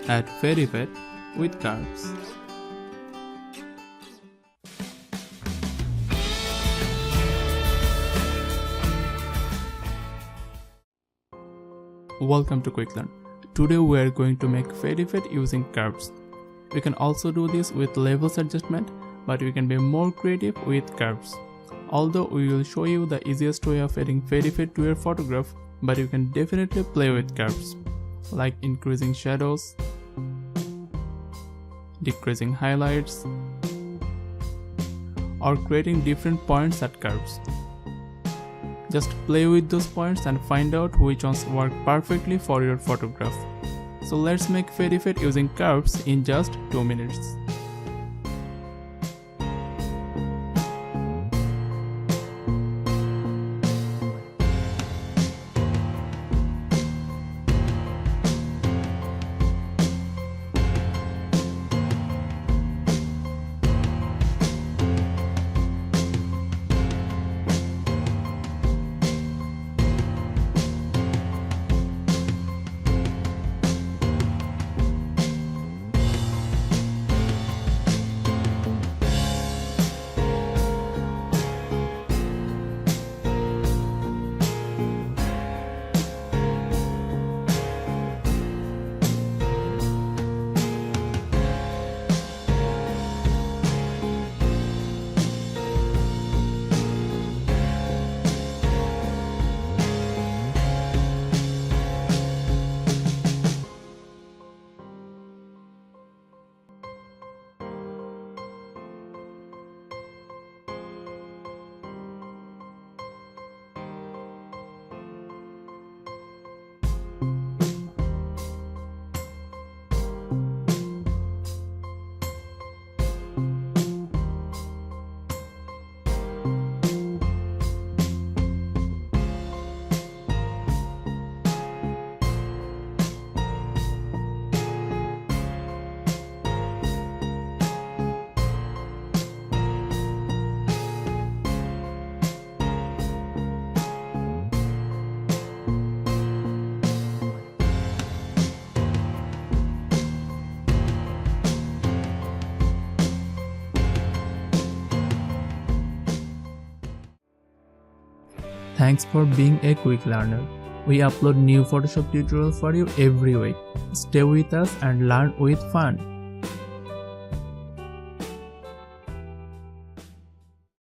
Add fairy pet with curves. Welcome to Quick Learn. Today we are going to make fairy pet using curves. We can also do this with levels adjustment, but we can be more creative with curves. Although we will show you the easiest way of adding fairy pet to your photograph, but you can definitely play with curves, like increasing shadows, decreasing highlights, or creating different points at curves. Just play with those points and find out which ones work perfectly for your photograph. So let's make fairy pet using curves in just 2 minutes. Thanks for being a quick learner. We upload new Photoshop tutorials for you every week. Stay with us and learn with fun.